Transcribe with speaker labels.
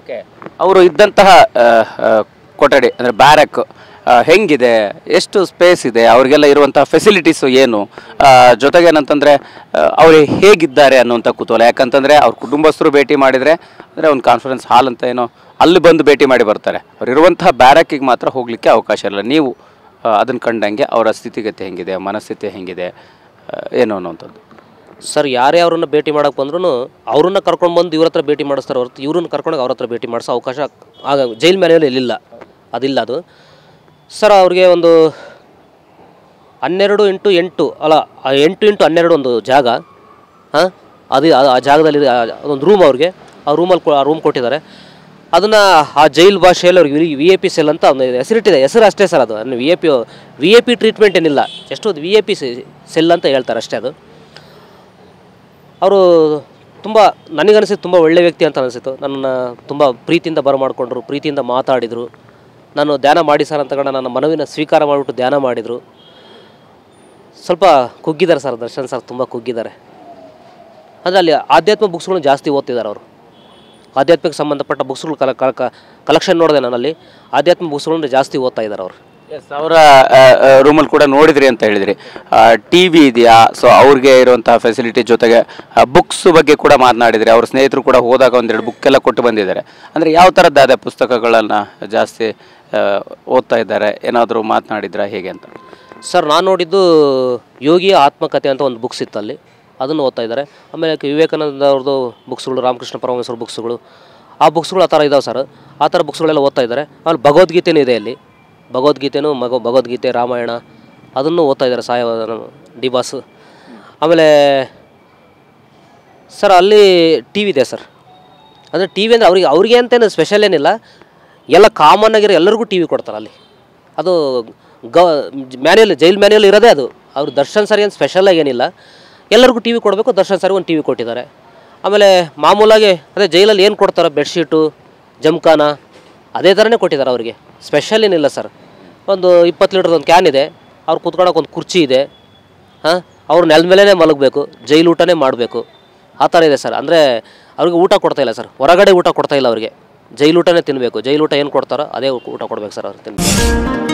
Speaker 1: Okay, ಅವರು ಇದ್ದಂತಹ ಕೊಠಡಿ ಅಂದರೆ ಬ್ಯಾರಕ್ ಹೆಂಗಿದೆ, ಎಷ್ಟು ಸ್ಪೇಸ್ ಇದೆ, ಅವ್ರಿಗೆಲ್ಲ ಇರುವಂಥ ಫೆಸಿಲಿಟೀಸು ಏನು, ಜೊತೆಗೆ ಏನಂತಂದರೆ ಅವರು ಹೇಗಿದ್ದಾರೆ ಅನ್ನುವಂಥ ಕುತೂಹಲ. ಯಾಕಂತಂದರೆ ಅವ್ರ ಕುಟುಂಬಸ್ಥರು ಭೇಟಿ ಮಾಡಿದರೆ ಅಂದರೆ ಒಂದು ಕಾನ್ಫರೆನ್ಸ್ ಹಾಲ್ ಅಂತ ಏನೋ ಅಲ್ಲಿ ಬಂದು ಭೇಟಿ ಮಾಡಿ ಬರ್ತಾರೆ. ಅವ್ರು ಇರುವಂತಹ ಬ್ಯಾರಕ್ಕಿಗೆ ಮಾತ್ರ ಹೋಗಲಿಕ್ಕೆ ಅವಕಾಶ ಇಲ್ಲ. ನೀವು ಅದನ್ನು ಕಂಡಂಗೆ ಅವರ ಸ್ಥಿತಿಗತಿ ಹೆಂಗಿದೆ, ಮನಸ್ಥಿತಿ ಹೆಂಗಿದೆ ಏನು ಅನ್ನುವಂಥದ್ದು.
Speaker 2: ಸರ್, ಯಾರೇ ಅವ್ರನ್ನ ಭೇಟಿ ಮಾಡೋಕೆ ಬಂದ್ರೂ ಅವ್ರನ್ನ ಕರ್ಕೊಂಡು ಬಂದು ಇವ್ರ ಹತ್ರ ಭೇಟಿ ಮಾಡಿಸ್ತಾರೆ ಹೊರತು ಇವ್ರನ್ನ ಕರ್ಕೊಂಡೋಗಿ ಅವ್ರ ಹತ್ರ ಭೇಟಿ ಮಾಡಿಸೋ ಅವಕಾಶ ಆಗ ಜೈಲ್ ಮ್ಯಾನ್ಯುವಲ್ ಎಲ್ಲಿಲ್ಲ, ಅದಿಲ್ಲ ಅದು. ಸರ್, ಅವ್ರಿಗೆ ಒಂದು 12x8 ಅಲ್ಲ 8x12 ಒಂದು ಜಾಗ, ಅದು ಆ ಜಾಗದಲ್ಲಿ ಒಂದು ರೂಮ್ ಅವ್ರಿಗೆ, ಆ ರೂಮ್ ಕೊಟ್ಟಿದ್ದಾರೆ. ಅದನ್ನು ಆ ಜೈಲ್ ಭಾಷೆಯಲ್ಲಿ ಅವ್ರಿಗೆ VIP ಸೆಲ್ ಅಂತ ಒಂದು ಹೆಸರಿಟ್ಟಿದೆ, ಹೆಸರು ಅಷ್ಟೇ ಸರ್. ಅದು VIP ಟ್ರೀಟ್ಮೆಂಟ್ ಏನಿಲ್ಲ, ಎಷ್ಟು ಅದು VIP ಸೆಲ್ ಅಂತ ಹೇಳ್ತಾರೆ ಅಷ್ಟೇ. ಅದು ಅವರು ತುಂಬ ನನಗನ್ನಿಸಿದ್ದು ತುಂಬ ಒಳ್ಳೆಯ ವ್ಯಕ್ತಿ ಅಂತ ಅನಿಸಿತು. ನನ್ನನ್ನು ತುಂಬ ಪ್ರೀತಿಯಿಂದ ಬರಮಾಡಿಕೊಂಡ್ರು, ಪ್ರೀತಿಯಿಂದ ಮಾತಾಡಿದರು. ನಾನು ಧ್ಯಾನ ಮಾಡಿ ಸರ್ ಅಂತ ನನ್ನ ಮನವಿನ ಸ್ವೀಕಾರ ಮಾಡಿಬಿಟ್ಟು ಧ್ಯಾನ ಮಾಡಿದರು. ಸ್ವಲ್ಪ ಕುಗ್ಗಿದ್ದಾರೆ ಸರ್ ದರ್ಶನ್ ಸರ್, ತುಂಬ ಕುಗ್ಗಿದ್ದಾರೆ. ಅಂದರೆ ಅಲ್ಲಿ ಆಧ್ಯಾತ್ಮ ಬುಕ್ಸ್ಗಳನ್ನ ಜಾಸ್ತಿ ಓದ್ತಿದ್ದಾರೆ ಅವರು. ಆಧ್ಯಾತ್ಮಕ್ಕೆ ಸಂಬಂಧಪಟ್ಟ ಬುಕ್ಸ್ಗಳು ಕಲೆಕ್ಷನ್ ನೋಡಿದೆ ನಾನಲ್ಲಿ. ಆಧ್ಯಾತ್ಮ ಬುಕ್ಸ್ಗಳನ್ನ ಜಾಸ್ತಿ ಓದ್ತಾ ಇದ್ದಾರೆ ಅವರು.
Speaker 1: ಎಸ್, ಅವರ ರೂಮಲ್ಲಿ ಕೂಡ ನೋಡಿದ್ರಿ ಅಂತ ಹೇಳಿದ್ರಿ. TV ಇದೆಯಾ? ಸೊ ಅವ್ರಿಗೆ ಇರುವಂತಹ ಫೆಸಿಲಿಟಿ ಜೊತೆಗೆ ಬುಕ್ಸ್ ಬಗ್ಗೆ ಕೂಡ ಮಾತನಾಡಿದ್ರಿ. ಅವ್ರ ಸ್ನೇಹಿತರು ಕೂಡ ಹೋದಾಗ ಒಂದೆರಡು ಬುಕ್ ಎಲ್ಲ ಕೊಟ್ಟು ಬಂದಿದ್ದಾರೆ. ಅಂದರೆ ಯಾವ ಥರದ್ದಾದ ಪುಸ್ತಕಗಳನ್ನು ಜಾಸ್ತಿ ಓದ್ತಾ ಇದ್ದಾರೆ, ಏನಾದರೂ ಮಾತನಾಡಿದ್ರಾ ಹೇಗೆ ಅಂತ?
Speaker 2: ಸರ್, ನಾನು ನೋಡಿದ್ದು ಯೋಗಿಯ ಆತ್ಮಕಥೆ ಅಂತ ಒಂದು ಬುಕ್ಸ್ ಇತ್ತು ಅಲ್ಲಿ, ಅದನ್ನು ಓದ್ತಾ ಇದ್ದಾರೆ. ಆಮೇಲೆ ವಿವೇಕಾನಂದ ಅವ್ರದ್ದು ಬುಕ್ಸ್ಗಳು, ರಾಮಕೃಷ್ಣ ಪರಮಹಂಸರ ಬುಕ್ಸ್ಗಳು, ಆ ಬುಕ್ಸ್ಗಳು ಆ ಥರ ಇದಾವೆ ಸರ್. ಆ ಥರ ಬುಕ್ಸ್ಗಳೆಲ್ಲ ಓದ್ತಾ ಇದ್ದಾರೆ. ಆಮೇಲೆ ಭಗವದ್ಗೀತೆನೂ ಇದೆ ಅಲ್ಲಿ, ಭಗವದ್ಗೀತೆ, ರಾಮಾಯಣ ಅದನ್ನು ಓದ್ತಾ ಇದ್ದಾರೆ ಡಿ ಬಾಸ್. ಆಮೇಲೆ ಸರ್ ಅಲ್ಲಿ TV ಇದೆ ಸರ್. ಅಂದರೆ TV ಅಂದರೆ ಅವ್ರಿಗೆ ಅಂತೇನು ಸ್ಪೆಷಲ್ ಏನಿಲ್ಲ, ಎಲ್ಲ ಕಾಮನ್ ಆಗಿರೋ ಎಲ್ಲರಿಗೂ TV ಕೊಡ್ತಾರೆ ಅಲ್ಲಿ. ಅದು ಜೈಲ್ ಮ್ಯಾನ್ಯುವಲ್ ಇರೋದೇ ಅದು. ಅವ್ರು ದರ್ಶನ್ ಸರಿ ಏನು ಸ್ಪೆಷಲಾಗಿ ಏನಿಲ್ಲ, ಎಲ್ಲರಿಗೂ TV ಕೊಡಬೇಕು. ದರ್ಶನ್ ಸರಿ ಒಂದು TV ಕೊಟ್ಟಿದ್ದಾರೆ. ಆಮೇಲೆ ಮಾಮೂಲಾಗಿ ಅದೇ ಜೈಲಲ್ಲಿ ಏನು ಕೊಡ್ತಾರೆ, ಬೆಡ್ಶೀಟು, ಜಮ್ಖಾನ, ಅದೇ ಥರನೇ ಕೊಟ್ಟಿದ್ದಾರೆ ಅವರಿಗೆ. ಸ್ಪೆಷಲ್ ಏನಿಲ್ಲ ಸರ್. ಒಂದು 20 ಲೀಟ್ರದ್ದು ಒಂದು ಕ್ಯಾನ್ ಇದೆ, ಅವ್ರು ಕೂತ್ಕೊಳ್ಳೋಕೆ ಒಂದು ಕುರ್ಚಿ ಇದೆ. ಅವ್ರು ನೆಲದ ಮೇಲೇ ಮಲಗಬೇಕು, ಜೈಲು ಊಟನೇ ಮಾಡಬೇಕು, ಆ ಥರ ಇದೆ ಸರ್. ಅಂದರೆ ಅವ್ರಿಗೆ ಊಟ ಕೊಡ್ತಾಯಿಲ್ಲ ಸರ್, ಹೊರಗಡೆ ಊಟ ಕೊಡ್ತಾಯಿಲ್ಲ ಅವ್ರಿಗೆ, ಜೈಲು ಊಟನೇ ತಿನ್ನಬೇಕು. ಜೈಲು ಊಟ ಏನು ಕೊಡ್ತಾರೋ ಅದೇ ಊಟ ಕೊಡಬೇಕು ಸರ್ ಅವ್ರಿಗೆ ತಿನ್ನಬೇಕು.